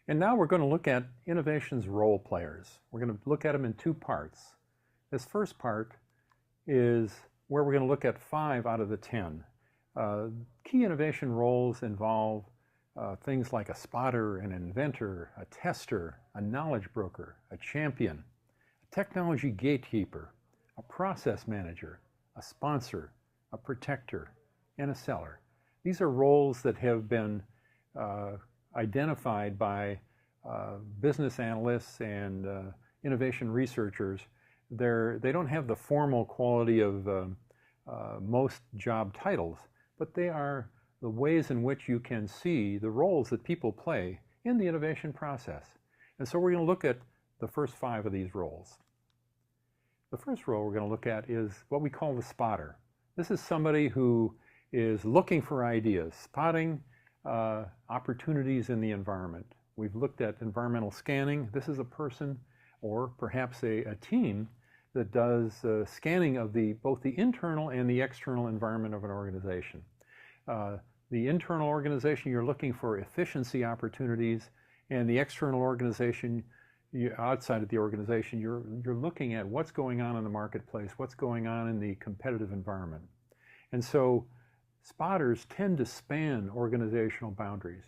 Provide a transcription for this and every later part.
And now we're going to look at innovation's role players. We're going to look at them in two parts. This first part is where we're going to look at 5 out of the 10. Key innovation roles involve things like a spotter, an inventor, a tester, a knowledge broker, a champion, a technology gatekeeper, a process manager, a sponsor, a protector, and a seller. These are roles that have been identified by business analysts and innovation researchers. They don't have the formal quality of most job titles, but they are the ways in which you can see the roles that people play in the innovation process. And so we're going to look at the first 5 of these roles. The first role we're going to look at is what we call the spotter. This is somebody who is looking for ideas, spotting opportunities in the environment. We've looked at environmental scanning. This is a person or perhaps a team that does scanning of both the internal and the external environment of an organization. The internal organization, you're looking for efficiency opportunities, and the external organization, outside of the organization, you're looking at what's going on in the marketplace, what's going on in the competitive environment. And so spotters tend to span organizational boundaries.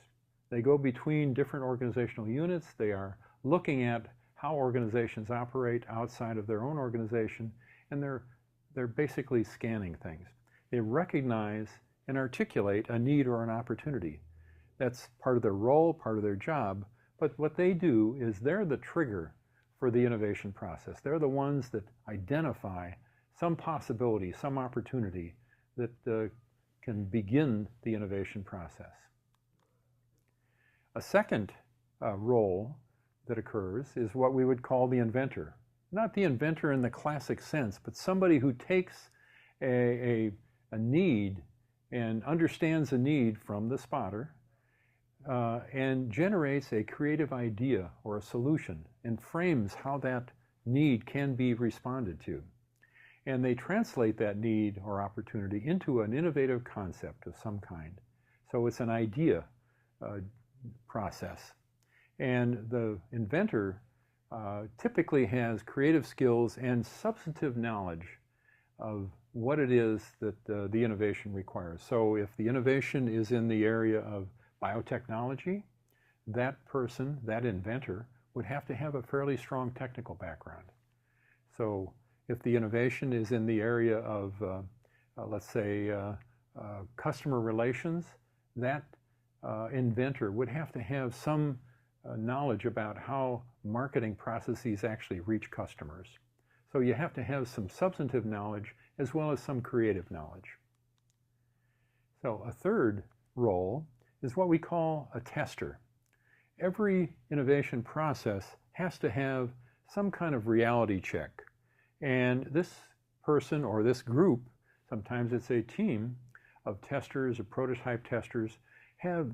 They go between different organizational units. They are looking at how organizations operate outside of their own organization, and they're basically scanning things. They recognize and articulate a need or an opportunity. That's part of their role, part of their job, but what they do is they're the trigger for the innovation process. They're the ones that identify some possibility, some opportunity that can begin the innovation process. A second role that occurs is what we would call the inventor. Not the inventor in the classic sense, but somebody who takes a need and understands a need from the spotter and generates a creative idea or a solution and frames how that need can be responded to. And they translate that need or opportunity into an innovative concept of some kind. So it's an idea process. And the inventor typically has creative skills and substantive knowledge of what it is that the innovation requires. So if the innovation is in the area of biotechnology, that person, that inventor, would have to have a fairly strong technical background. So if the innovation is in the area of, let's say, customer relations, that inventor would have to have some knowledge about how marketing processes actually reach customers. So you have to have some substantive knowledge as well as some creative knowledge. So a third role is what we call a tester. Every innovation process has to have some kind of reality check. And this person or this group, sometimes it's a team of testers or prototype testers,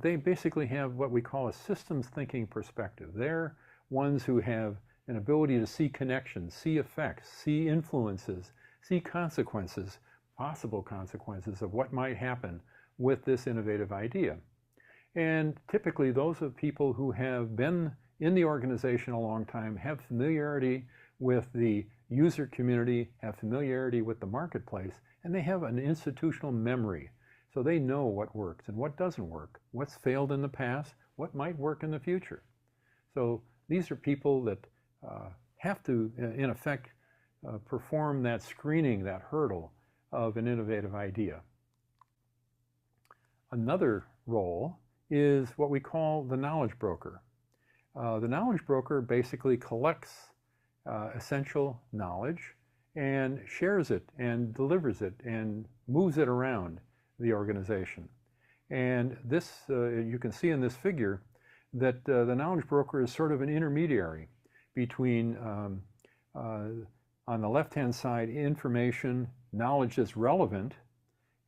they basically have what we call a systems thinking perspective. They're ones who have an ability to see connections, see effects, see influences, see consequences, possible consequences of what might happen with this innovative idea. And typically those are people who have been in the organization a long time, have familiarity with the user community, have familiarity with the marketplace, and they have an institutional memory. So they know what works and what doesn't work, what's failed in the past, what might work in the future. So these are people that have to, in effect, perform that screening, that hurdle of an innovative idea. Another role is what we call the knowledge broker. The knowledge broker basically collects essential knowledge and shares it and delivers it and moves it around the organization. And this, you can see in this figure that the knowledge broker is sort of an intermediary between, on the left-hand side, information, knowledge that's relevant,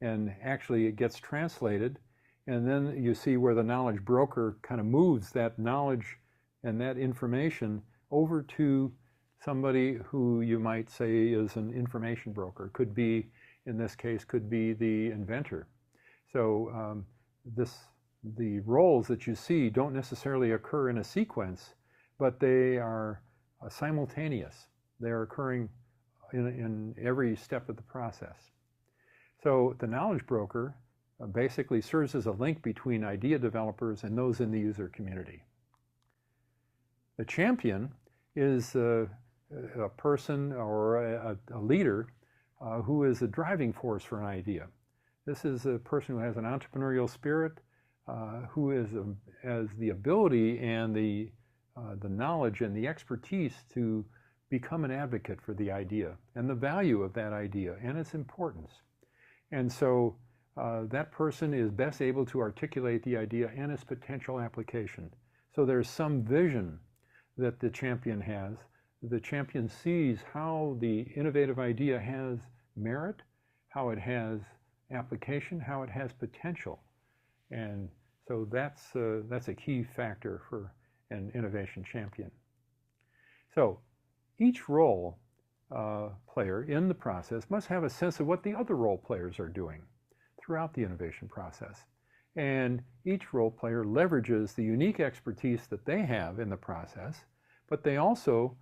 and actually it gets translated. And then you see where the knowledge broker kind of moves that knowledge and that information over to somebody who you might say is an information broker. Could be, in this case, could be the inventor. So this the roles that you see don't necessarily occur in a sequence, but they are simultaneous. They are occurring in every step of the process. So the knowledge broker basically serves as a link between idea developers and those in the user community. The champion is a person or a leader who is a driving force for an idea. This is a person who has an entrepreneurial spirit, who has the ability and the knowledge and the expertise to become an advocate for the idea and the value of that idea and its importance. And so that person is best able to articulate the idea and its potential application. So there's some vision that the champion has. The champion sees how the innovative idea has merit, how it has application, how it has potential. And so that's a key factor for an innovation champion. So each role player in the process must have a sense of what the other role players are doing throughout the innovation process. And each role player leverages the unique expertise that they have in the process, but they also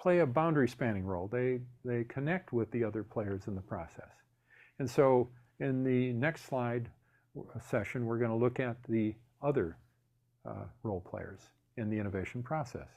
play a boundary spanning role. They connect with the other players in the process. And so in the next slide session, we're going to look at the other role players in the innovation process.